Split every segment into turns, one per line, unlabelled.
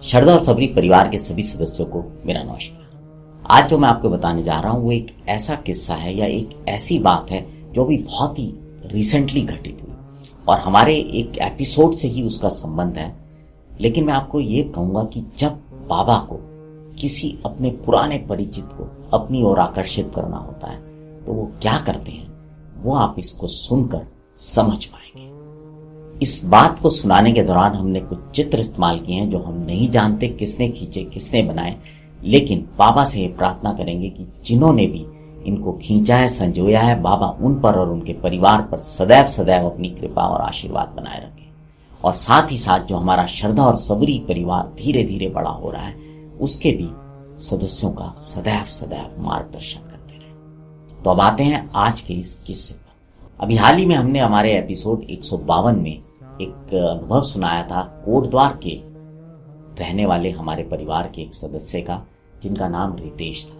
श्रद्धा और सबरी परिवार के सभी सदस्यों को मेरा नमस्कार। आज जो मैं आपको बताने जा रहा हूं वो एक ऐसा किस्सा है या एक ऐसी बात है जो भी बहुत ही रिसेंटली घटित हुई और हमारे एक एपिसोड से ही उसका संबंध है। लेकिन मैं आपको ये कहूंगा कि जब बाबा को किसी अपने पुराने परिचित को अपनी ओर आकर्षित करना होता है तो वो क्या करते हैं वो आप इसको सुनकर समझ पाएंगे। इस बात को सुनाने के दौरान हमने कुछ चित्र इस्तेमाल किए हैं जो हम नहीं जानते किसने खींचे किसने बनाए, लेकिन बाबा से ये प्रार्थना करेंगे कि जिन्होंने भी इनको खींचा है संजोया है, बाबा उन पर और उनके परिवार पर सदैव सदैव अपनी कृपा और आशीर्वाद बनाए रखें। और साथ ही साथ जो हमारा श्रद्धा और सबरी परिवार धीरे धीरे बड़ा हो रहा है उसके भी सदस्यों का सदैव सदैव मार्गदर्शन करते रहे। तो अब आते हैं आज के इस किस्से पर। अभी हाल ही में हमने हमारे एपिसोड 152 में एक अनुभव सुनाया था कोटद्वार के रहने वाले हमारे परिवार के एक सदस्य का, जिनका नाम रितेश था।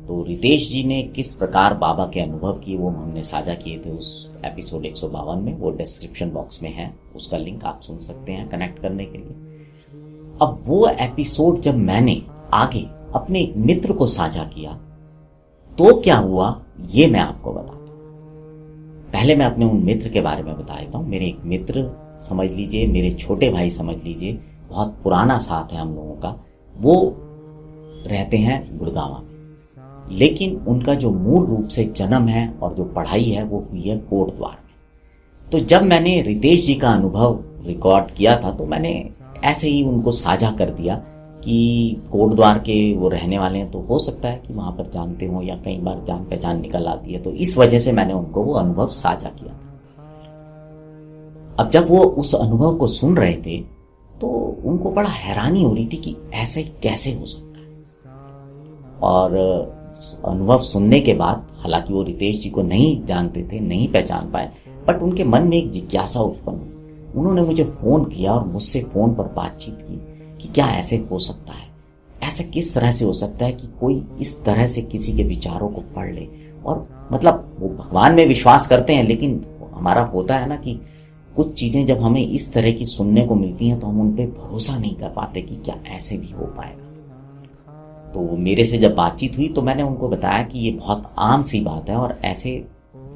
तो रितेश जी ने किस प्रकार बाबा के अनुभव किए वो हमने साझा किए थे उस एपिसोड 152 में। वो डिस्क्रिप्शन बॉक्स में है, उसका लिंक आप सुन सकते हैं कनेक्ट करने के लिए। अब वो एपिसोड जब मैंने आगे अपने एक मित्र को साझा किया तो क्या हुआ ये मैं आपको बताता हूं। पहले मैं अपने उन मित्र के बारे में बता देता हूं। मेरे एक मित्र समझ लीजिए, मेरे छोटे भाई समझ लीजिए, बहुत पुराना साथ है हम लोगों का। वो रहते हैं गुड़गांव में, लेकिन उनका जो मूल रूप से जन्म है और जो पढ़ाई है वो हुई है कोटद्वार में। तो जब मैंने रितेश जी का अनुभव रिकॉर्ड किया था तो मैंने ऐसे ही उनको साझा कर दिया कि कोटद्वार के वो रहने वाले हैं, तो हो सकता है कि वहां पर जानते हो या कई बार जान पहचान निकल आती है। तो इस वजह से मैंने उनको वो अनुभव साझा किया था। अब जब वो उस अनुभव को सुन रहे थे तो उनको बड़ा हैरानी हो रही थी कि ऐसे कैसे हो सकता है। और अनुभव सुनने के बाद, हालांकि वो रितेश जी को नहीं जानते थे, नहीं पहचान पाए, बट उनके मन में एक जिज्ञासा उत्पन्न हुई। उन्होंने मुझे फोन किया और मुझसे फोन पर बातचीत की कि क्या ऐसे हो सकता है, ऐसे किस तरह से हो सकता है कि कोई इस तरह से किसी के विचारों को पढ़ ले। और मतलब वो भगवान में विश्वास करते हैं, लेकिन हमारा होता है ना कि कुछ चीजें जब हमें इस तरह की सुनने को मिलती हैं तो हम उन पे भरोसा नहीं कर पाते कि क्या ऐसे भी हो पाएगा। तो मेरे से जब बातचीत हुई तो मैंने उनको बताया कि ये बहुत आम सी बात है और ऐसे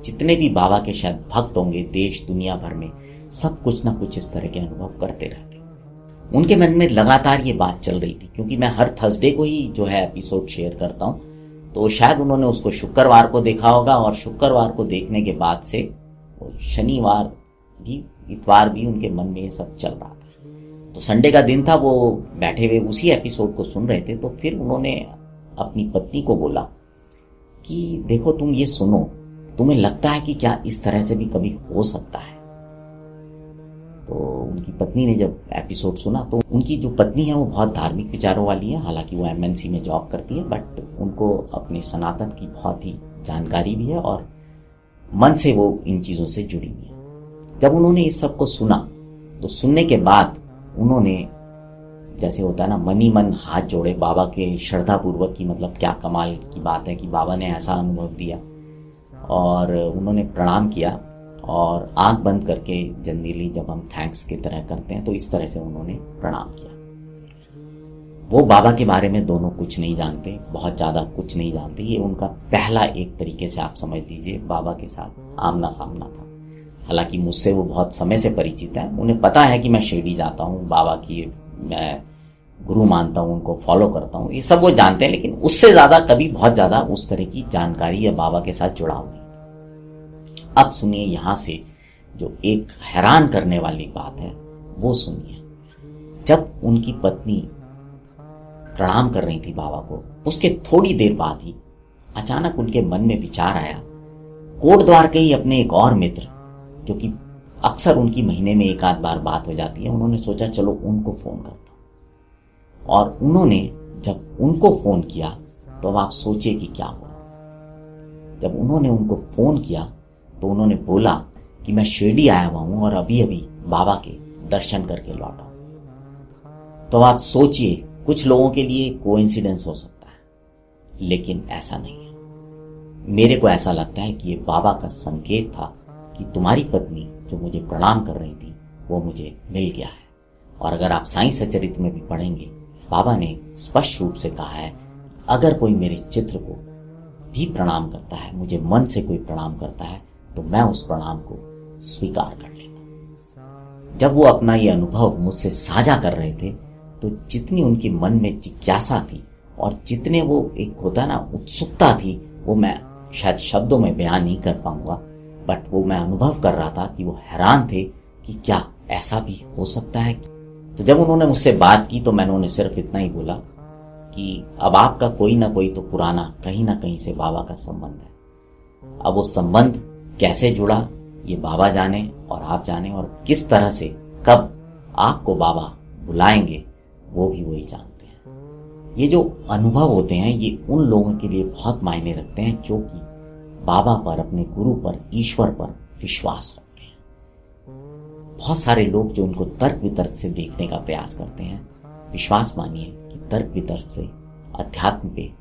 जितने भी बाबा के शायद भक्त होंगे देश दुनिया भर में, सब कुछ ना कुछ इस तरह के अनुभव करते रहते। उनके मन में लगातार ये बात चल रही थी, क्योंकि मैं हर थर्सडे को ही जो है एपिसोड शेयर करता हूँ। तो शायद उन्होंने उसको शुक्रवार को देखा होगा और शुक्रवार को देखने के बाद से शनिवार भी इतवार भी उनके मन में ये सब चल रहा था। तो संडे का दिन था, वो बैठे हुए उसी एपिसोड को सुन रहे थे। तो फिर उन्होंने अपनी पत्नी को बोला कि देखो तुम ये सुनो, तुम्हें लगता है कि क्या इस तरह से भी कभी हो सकता है। तो उनकी पत्नी ने जब एपिसोड सुना तो उनकी जो पत्नी है वो बहुत धार्मिक विचारों वाली है। हालांकि वो MNC में जॉब करती है, बट उनको अपने सनातन की बहुत ही जानकारी भी है और मन से वो इन चीज़ों से जुड़ी हुई है। जब उन्होंने इस सब को सुना तो सुनने के बाद उन्होंने, जैसे होता है ना, मन ही मन हाथ जोड़े बाबा के श्रद्धा पूर्वक की, मतलब क्या कमाल की बात है कि बाबा ने ऐसा अनुभव दिया। और उन्होंने प्रणाम किया और आंख बंद करके, जनरली जब हम थैंक्स की तरह करते हैं तो इस तरह से उन्होंने प्रणाम किया। वो बाबा के बारे में दोनों कुछ नहीं जानते, बहुत ज़्यादा कुछ नहीं जानते। ये उनका पहला, एक तरीके से आप समझ लीजिए, बाबा के साथ आमना सामना था। हालांकि मुझसे वो बहुत समय से परिचित है, उन्हें पता है कि मैं शिरडी जाता हूँ, बाबा की मैं गुरु मानता हूँ, उनको फॉलो करता हूँ, ये सब वो जानते हैं। लेकिन उससे ज़्यादा कभी बहुत ज़्यादा उस तरह की जानकारी या बाबा के साथ जुड़ाव नहीं। अब सुनिए यहाँ से जो एक हैरान करने वाली बात है वो सुनिए। जब उनकी पत्नी प्रणाम कर रही थी बाबा को, उसके थोड़ी देर बाद ही अचानक उनके मन में विचार आया, कोटद्वार के ही अपने एक और मित्र, जो कि अक्सर उनकी महीने में एक आध बार बात हो जाती है, उन्होंने सोचा चलो उनको फोन करता हूं। और उन्होंने जब उनको फोन किया तो अब आप सोचिए कि क्या हुआ। जब उन्होंने उनको फोन किया तो उन्होंने बोला कि मैं शिरडी आया हुआ हूं और अभी अभी बाबा के दर्शन करके लौटा हूं। तो आप सोचिए, कुछ लोगों के लिए कोइंसिडेंस हो सकता है, लेकिन ऐसा नहीं है। मेरे को ऐसा लगता है कि ये बाबा का संकेत था कि तुम्हारी पत्नी जो मुझे प्रणाम कर रही थी वो मुझे मिल गया है। और अगर आप साईं सचरित्र में भी पढ़ेंगे बाबा ने स्पष्ट रूप से कहा है, अगर कोई मेरे चित्र को भी प्रणाम करता है, मुझे मन से कोई प्रणाम करता है, तो मैं उस प्रणाम को स्वीकार कर लेता हूं। जब वो अपना ये अनुभव मुझसे साझा कर रहे थे, तो जितनी उनके मन में जिज्ञासा थी और जितने वो एक होता ना उत्सुकता थी, वो मैं शायद शब्दों में बयान नहीं कर पाऊंगा, बट वो मैं अनुभव कर रहा था कि वो हैरान थे कि क्या ऐसा भी हो सकता है। तो जब उन्होंने मुझसे बात की तो मैंने उन्हें सिर्फ इतना ही बोला कि अब आपका कोई ना कोई तो पुराना कहीं ना कहीं से बाबा का संबंध है। अब वो संबंध कैसे जुड़ा ये बाबा जाने और आप जाने, और किस तरह से कब आपको बाबा बुलाएंगे वो भी वही जानते हैं। ये जो अनुभव होते हैं ये उन लोगों के लिए बहुत मायने रखते हैं जो कि बाबा पर, अपने गुरु पर, ईश्वर पर विश्वास रखते हैं। बहुत सारे लोग जो उनको तर्क वितर्क से देखने का प्रयास करते हैं, विश्वास मानिए कि तर्क वितर्क से अध्यात्म पे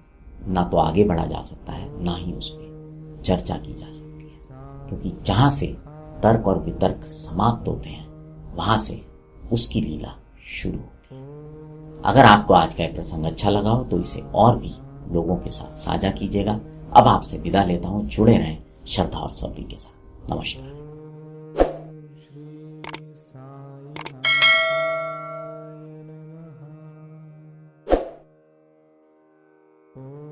ना तो आगे बढ़ा जा सकता है, ना ही उस पर चर्चा की जा सकती है, क्योंकि जहां से तर्क और वितर्क समाप्त होते हैं वहां से उसकी लीला शुरू होती है। अगर आपको आज का यह प्रसंग अच्छा लगा हो तो इसे और भी लोगों के साथ साझा कीजिएगा। अब आपसे विदा लेता हूं, जुड़े रहें श्रद्धा और सब्री के साथ। नमस्कार।
Oh